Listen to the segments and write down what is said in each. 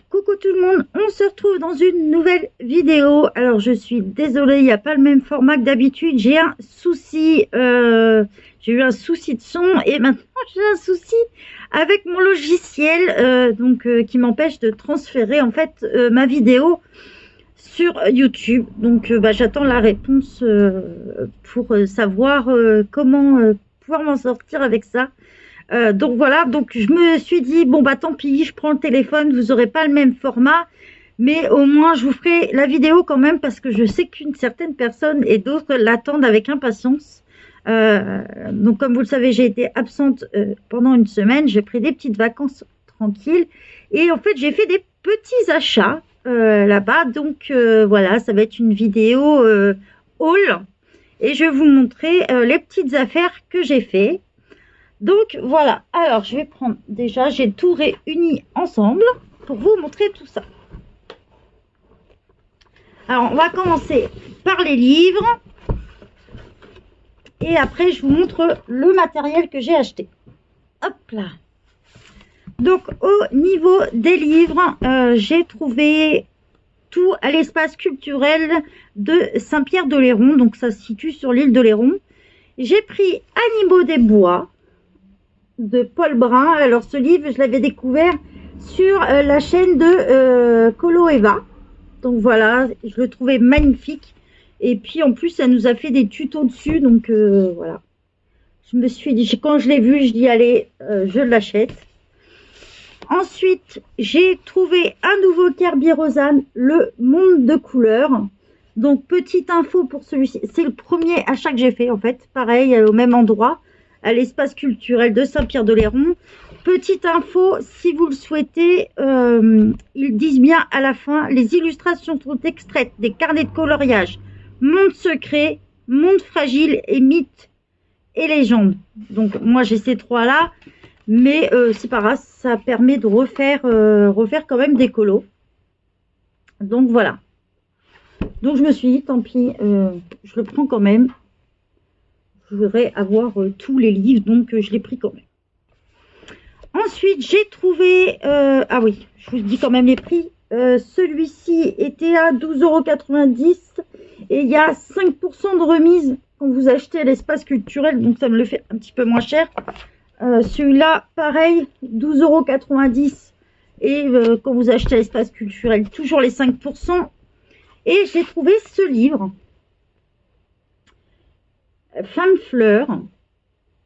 Coucou tout le monde, on se retrouve dans une nouvelle vidéo. Alors je suis désolée, il n'y a pas le même format que d'habitude. J'ai un souci, j'ai eu un souci de son et maintenant j'ai un souci avec mon logiciel qui m'empêche de transférer en fait ma vidéo sur YouTube. Donc j'attends la réponse pour savoir comment pouvoir m'en sortir avec ça. Donc voilà, donc je me suis dit, bon bah tant pis, je prends le téléphone, vous n'aurez pas le même format, mais au moins je vous ferai la vidéo quand même parce que je sais qu'une certaine personne et d'autres l'attendent avec impatience. Donc comme vous le savez, j'ai été absente pendant une semaine, j'ai pris des petites vacances tranquilles et en fait j'ai fait des petits achats là-bas. Donc voilà, ça va être une vidéo haul et je vais vous montrer les petites affaires que j'ai fait. Donc voilà, alors je vais prendre déjà, j'ai tout réuni ensemble pour vous montrer tout ça. Alors on va commencer par les livres et après je vous montre le matériel que j'ai acheté. Hop là. Donc au niveau des livres, j'ai trouvé tout à l'espace culturel de Saint-Pierre-d'Oléron, donc ça se situe sur l'île d'Oléron. J'ai pris Animaux des bois de Paul Brun. Alors ce livre je l'avais découvert sur la chaîne de Colo Eva, donc voilà, je le trouvais magnifique et puis en plus elle nous a fait des tutos dessus, donc voilà, je me suis dit, quand je l'ai vu, je dis allez, je l'achète. Ensuite j'ai trouvé un nouveau Kerby Rosanes, le monde de couleurs. Donc petite info pour celui-ci, c'est le premier achat que j'ai fait en fait, pareil au même endroit, à l'espace culturel de Saint-Pierre-d'Oléron. Petite info, si vous le souhaitez, ils disent bien à la fin, les illustrations sont extraites des carnets de coloriage Monde secret, Monde fragile et Mythes et légendes. Donc moi j'ai ces trois-là, mais c'est pas grave, ça permet de refaire quand même des colos. Donc voilà. Donc je me suis dit, tant pis, je le prends quand même. Je voudrais avoir tous les livres, donc je l'ai pris quand même. Ensuite, j'ai trouvé... ah oui, je vous dis quand même les prix. Celui-ci était à 12,90 € et il y a 5% de remise quand vous achetez à l'espace culturel, donc ça me le fait un petit peu moins cher. Celui-là, pareil, 12,90 € et quand vous achetez à l'espace culturel, toujours les 5%. Et j'ai trouvé ce livre. Femme fleur,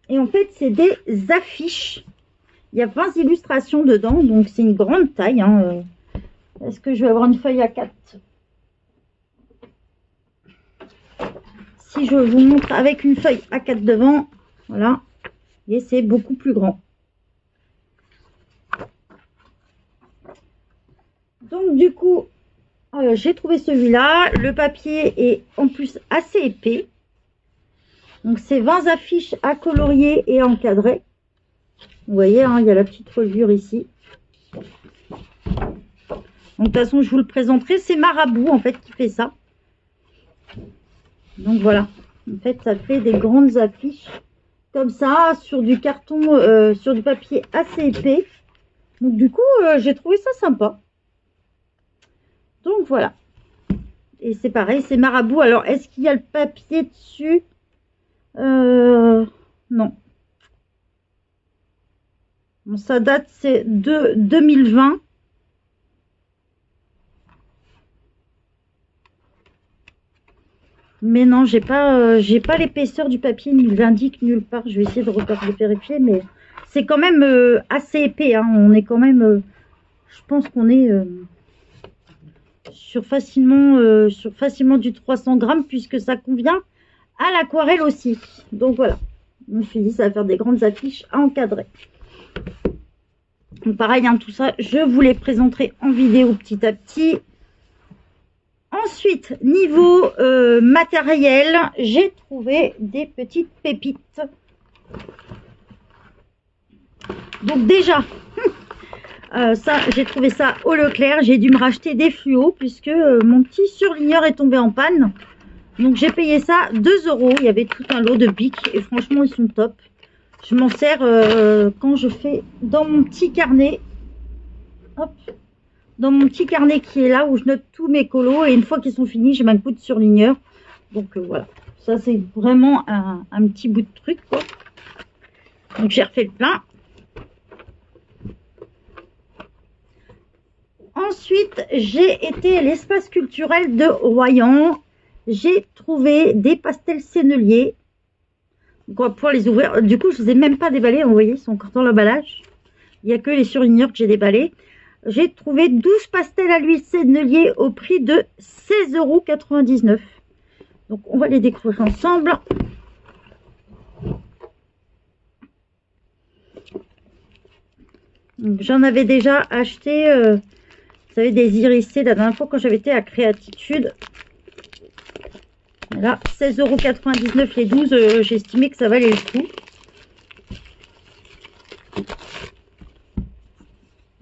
et en fait c'est des affiches, il y a 20 illustrations dedans, donc c'est une grande taille, hein. Est-ce que je vais avoir une feuille A4? Si je vous montre avec une feuille A4 devant, voilà, et c'est beaucoup plus grand. Donc du coup j'ai trouvé celui-là, le papier est en plus assez épais. Donc c'est 20 affiches à colorier et encadrer. Vous voyez, hein, il y a la petite reliure ici. Donc de toute façon, je vous le présenterai. C'est Marabout en fait qui fait ça. Donc voilà. En fait, ça fait des grandes affiches comme ça sur du carton, sur du papier assez épais. Donc du coup, j'ai trouvé ça sympa. Donc voilà. Et c'est pareil, c'est Marabout. Alors, est-ce qu'il y a le papier dessus? Non. Bon, ça date, c'est de 2020. Mais non, j'ai pas l'épaisseur du papier, ni il l'indique nulle part. Je vais essayer de vérifier, mais c'est quand même assez épais, hein. On est quand même, je pense qu'on est sur facilement du 300 grammes puisque ça convient à l'aquarelle aussi. Donc voilà, je me suis dit ça va faire des grandes affiches à encadrer. Donc pareil, hein, tout ça je vous les présenterai en vidéo petit à petit. Ensuite, niveau matériel, j'ai trouvé des petites pépites. Donc déjà ça, j'ai trouvé ça au Leclerc. J'ai dû me racheter des fluos puisque mon petit surligneur est tombé en panne. Donc j'ai payé ça 2 €. Il y avait tout un lot de bics et franchement ils sont top. Je m'en sers quand je fais dans mon petit carnet. Hop, dans mon petit carnet qui est là où je note tous mes colos. Et une fois qu'ils sont finis, j'ai ma coup de surligneur. Donc voilà, ça c'est vraiment un petit bout de truc, quoi. Donc j'ai refait le plein. Ensuite, j'ai été à l'espace culturel de Royan. J'ai trouvé des pastels senneliers. Donc on va pouvoir les ouvrir. Du coup, je ne les ai même pas déballés. Vous voyez, ils sont encore dans l'emballage. Il n'y a que les surligneurs que j'ai déballés. J'ai trouvé 12 pastels à l'huile sennelier au prix de 16,99 €. Donc on va les découvrir ensemble. J'en avais déjà acheté, vous savez, des irisés la dernière fois quand j'avais été à Créatitude. Là, 16,99 € les 12, j'ai estimé que ça valait le coup.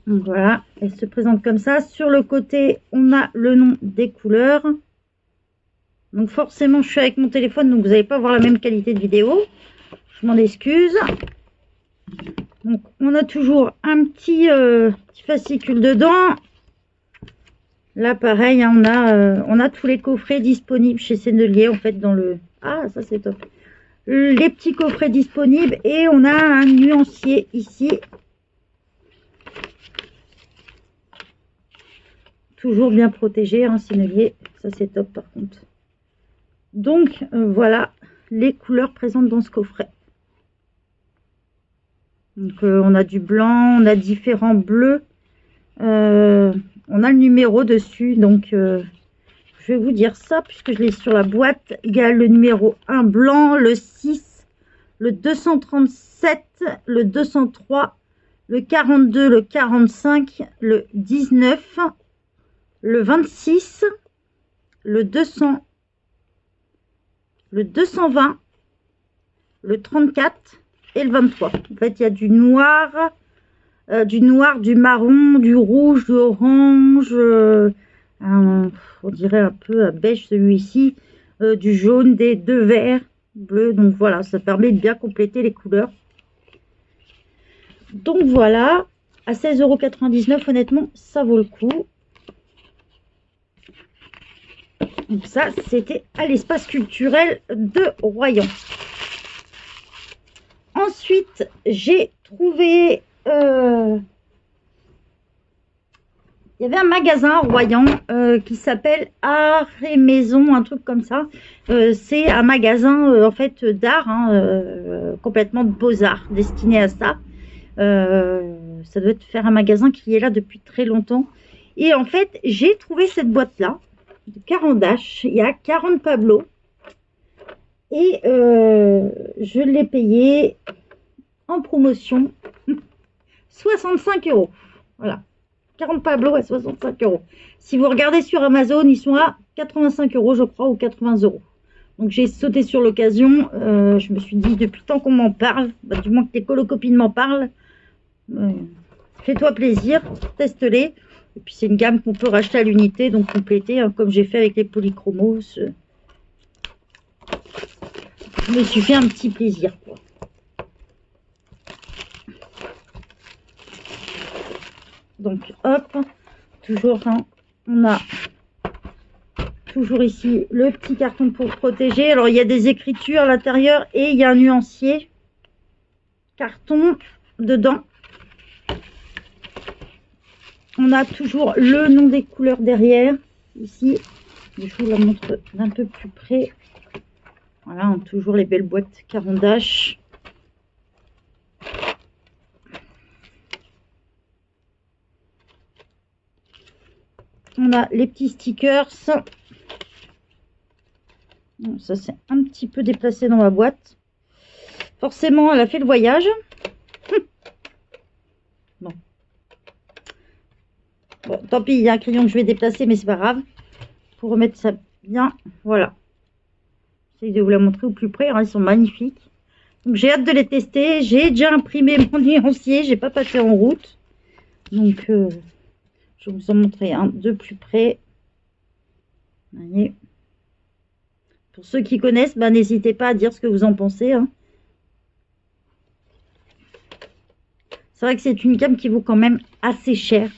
Donc voilà, elle se présente comme ça. Sur le côté, on a le nom des couleurs. Donc forcément, je suis avec mon téléphone, donc vous n'allez pas voir la même qualité de vidéo. Je m'en excuse. Donc on a toujours un petit fascicule dedans. Là pareil, hein, on a tous les coffrets disponibles chez Sennelier en fait dans le... Ah ça c'est top. Les petits coffrets disponibles et on a un nuancier ici. Toujours bien protégé, hein, Sennelier. Ça c'est top par contre. Donc voilà les couleurs présentes dans ce coffret. Donc on a du blanc, on a différents bleus. On a le numéro dessus, donc je vais vous dire ça puisque je l'ai sur la boîte. Il y a le numéro 1 blanc, le 6, le 237, le 203, le 42, le 45, le 19, le 26, le 200, le 220, le 34 et le 23. En fait, il y a du noir, du marron, du rouge, du orange, on dirait un peu un beige celui-ci, du jaune, des deux verts, bleu. Donc voilà, ça permet de bien compléter les couleurs. Donc voilà, à 16,99 €, honnêtement, ça vaut le coup. Donc ça, c'était à l'espace culturel de Royan. Ensuite, j'ai trouvé... il y avait un magasin à Royan qui s'appelle Art et Maison, un truc comme ça. C'est un magasin en fait d'art, hein, complètement de beaux-arts, destiné à ça. Ça doit être faire un magasin qui est là depuis très longtemps. Et en fait, j'ai trouvé cette boîte-là de Carandache. Il y a 40 Pablo. Et je l'ai payé en promotion 65 €. Voilà. 40 Pablo à 65 €. Si vous regardez sur Amazon, ils sont à 85 €, je crois, ou 80 €. Donc j'ai sauté sur l'occasion. Je me suis dit, depuis le temps qu'on m'en parle, bah, du moins que tes colocopines m'en parlent, fais-toi plaisir, teste-les. Et puis c'est une gamme qu'on peut racheter à l'unité, donc compléter, hein, comme j'ai fait avec les polychromos. Je me suis fait un petit plaisir, quoi. Donc hop, toujours, hein, on a toujours ici le petit carton pour protéger. Alors il y a des écritures à l'intérieur et il y a un nuancier carton dedans. On a toujours le nom des couleurs derrière ici. Je vous la montre d'un peu plus près. Voilà, on a toujours les belles boîtes Carandache. On a les petits stickers. Bon, ça c'est un petit peu déplacé dans ma boîte. Forcément, elle a fait le voyage. Bon. Bon, tant pis, il y a un crayon que je vais déplacer, mais c'est pas grave. Pour remettre ça bien, voilà. J'essaie de vous la montrer au plus près, hein, ils sont magnifiques. Donc j'ai hâte de les tester. J'ai déjà imprimé mon nuancier, j'ai pas passé en route. Donc je vais vous en montrer un de plus près. Voyez. Pour ceux qui connaissent, bah, n'hésitez pas à dire ce que vous en pensez, hein. C'est vrai que c'est une gamme qui vaut quand même assez cher.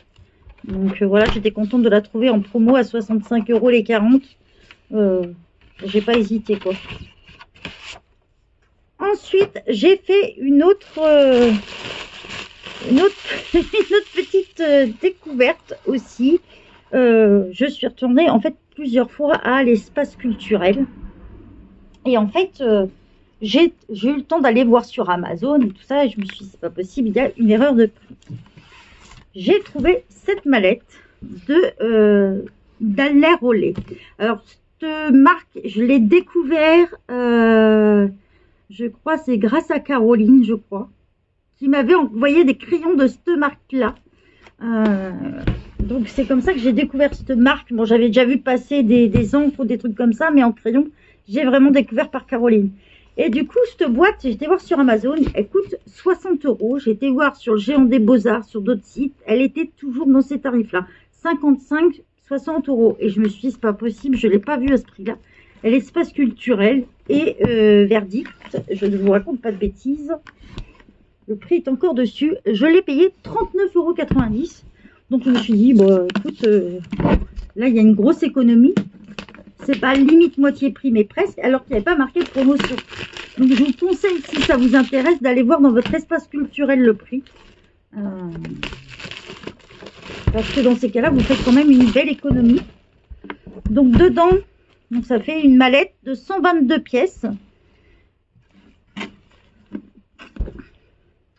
Donc voilà, j'étais contente de la trouver en promo à 65 € les 40. J'ai pas hésité quoi. Ensuite, j'ai fait une autre petite découverte aussi. Je suis retournée en fait plusieurs fois à l'espace culturel. Et en fait, j'ai eu le temps d'aller voir sur Amazon et tout ça. Et je me suis dit, c'est pas possible, il y a une erreur de prix. J'ai trouvé cette mallette d'Aller au lait. Alors, cette marque, je l'ai découvert, je crois, c'est grâce à Caroline, je crois, qui m'avait envoyé des crayons de cette marque-là. Donc, c'est comme ça que j'ai découvert cette marque. Bon, j'avais déjà vu passer des encres ou des trucs comme ça, mais en crayon, j'ai vraiment découvert par Caroline. Et du coup, cette boîte, j'ai été voir sur Amazon, elle coûte 60 €. J'ai été voir sur le Géant des Beaux-Arts, sur d'autres sites, elle était toujours dans ces tarifs-là, 55, 60 €. Et je me suis dit, c'est pas possible, je ne l'ai pas vue à ce prix-là. Elle est espace culturel et verdict, je ne vous raconte pas de bêtises. Le prix est encore dessus. Je l'ai payé 39,90 €. Donc je me suis dit, bon, écoute, là il y a une grosse économie. C'est pas limite moitié prix, mais presque, alors qu'il n'y avait pas marqué promotion. Donc je vous conseille, si ça vous intéresse, d'aller voir dans votre espace culturel le prix. Parce que dans ces cas-là, vous faites quand même une belle économie. Donc dedans, donc ça fait une mallette de 122 pièces.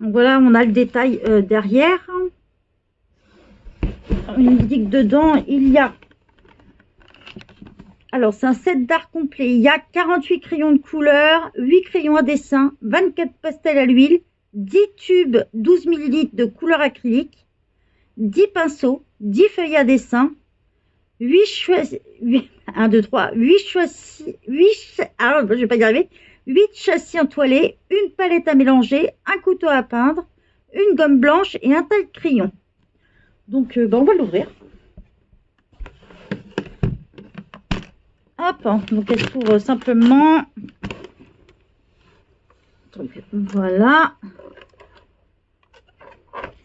Donc voilà, on a le détail derrière. Il me dit que dedans, il y a... Alors, c'est un set d'art complet. Il y a 48 crayons de couleur, 8 crayons à dessin, 24 pastels à l'huile, 10 tubes 12 ml de couleur acrylique, 10 pinceaux, 10 feuilles à dessin, 8 châssis, 8 châssis entoilés, une palette à mélanger, un couteau à peindre, une gomme blanche et un taille crayon. Donc, on va l'ouvrir. Hop, donc elle s'ouvre simplement. Donc, voilà.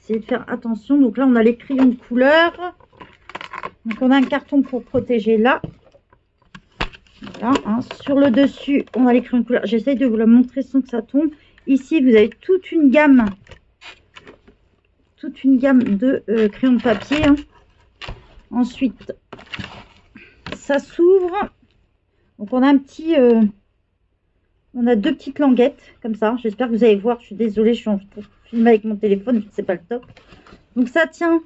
Essayez de faire attention. Donc là, on a les crayons de couleur. Donc on a un carton pour protéger là. Voilà, hein. Sur le dessus, on a les crayons de couleur. J'essaye de vous la montrer sans que ça tombe. Ici, vous avez toute une gamme de crayons de papier. Hein. Ensuite, ça s'ouvre. Donc on a on a deux petites languettes comme ça. J'espère que vous allez voir. Je suis désolée, je suis en train de filmer avec mon téléphone, c'est pas le top. Donc ça tient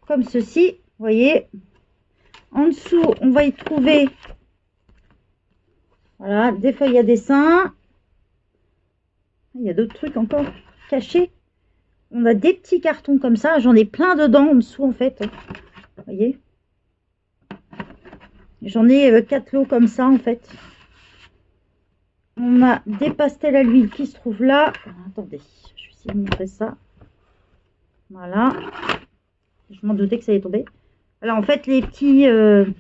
comme ceci, vous voyez. En dessous, on va y trouver voilà, des feuilles à dessin. Il y a d'autres trucs encore cachés. On a des petits cartons comme ça. J'en ai plein dedans en dessous en fait. Vous voyez. J'en ai 4 lots comme ça en fait. On a des pastels à l'huile qui se trouvent là. Attendez, je vais essayer de montrer ça. Voilà. Je m'en doutais que ça allait tomber. Alors en fait, les petits... le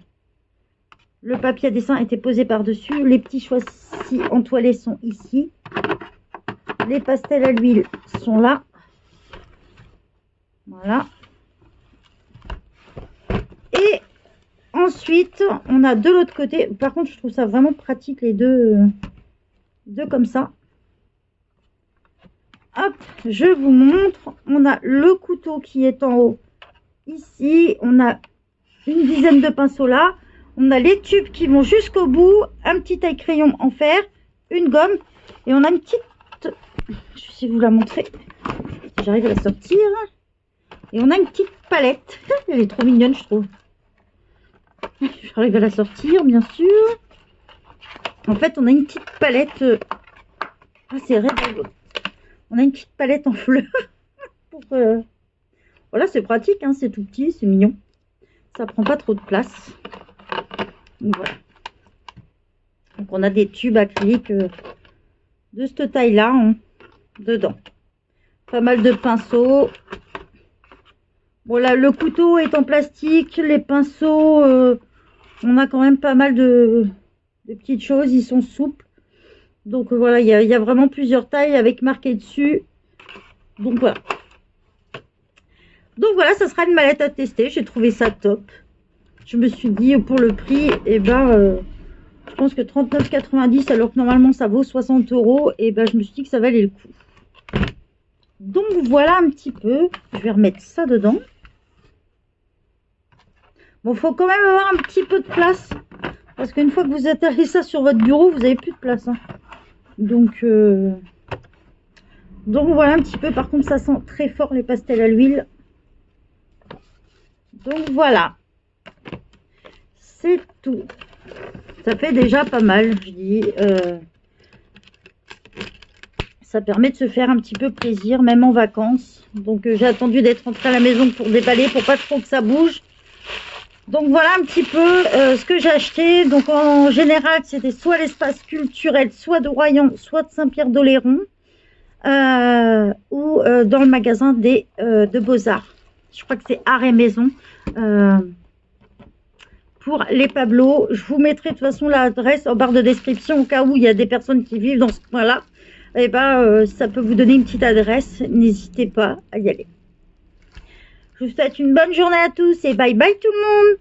papier à dessin était posé par-dessus. Les petits châssis entoilés sont ici. Les pastels à l'huile sont là. Voilà. Et ensuite, on a de l'autre côté. Par contre, je trouve ça vraiment pratique, les deux comme ça. Hop, je vous montre. On a le couteau qui est en haut ici. On a une dizaine de pinceaux là. On a les tubes qui vont jusqu'au bout. Un petit taille crayon en fer. Une gomme. Et on a une petite... Je vais essayer de vous la montrer. Si j'arrive à la sortir. Et on a une petite palette. Elle est trop mignonne, je trouve. J'arrive à la sortir, bien sûr. En fait, on a une petite palette. Ah, c'est rigolo. On a une petite palette en fleurs. Pour, voilà, c'est pratique, hein, c'est tout petit, c'est mignon. Ça prend pas trop de place. Donc, voilà. Donc, on a des tubes acryliques de cette taille-là hein, dedans. Pas mal de pinceaux. Voilà, le couteau est en plastique. Les pinceaux, on a quand même pas mal de petites choses. Ils sont souples. Donc voilà, il y a vraiment plusieurs tailles avec marqué dessus. Donc voilà. Donc voilà, ça sera une mallette à tester. J'ai trouvé ça top. Je me suis dit pour le prix, et ben je pense que 39,90 alors que normalement ça vaut 60 €. Et ben je me suis dit que ça valait le coup. Donc voilà un petit peu. Je vais remettre ça dedans. Bon, faut quand même avoir un petit peu de place. Parce qu'une fois que vous atterrez ça sur votre bureau, vous n'avez plus de place. Hein. Donc voilà un petit peu. Par contre, ça sent très fort les pastels à l'huile. Donc voilà. C'est tout. Ça fait déjà pas mal, je dis. Ça permet de se faire un petit peu plaisir, même en vacances. Donc j'ai attendu d'être rentrée à la maison pour déballer, pour pas trop que ça bouge. Donc voilà un petit peu ce que j'ai acheté. Donc en général, c'était soit l'espace culturel, soit de Royan, soit de Saint-Pierre-d'Oléron, ou dans le magasin de Beaux-Arts. Je crois que c'est Art et Maison. Pour les Pablos, je vous mettrai de toute façon l'adresse en barre de description au cas où il y a des personnes qui vivent dans ce coin-là. Et ben, ça peut vous donner une petite adresse. N'hésitez pas à y aller. Je vous souhaite une bonne journée à tous et bye bye tout le monde.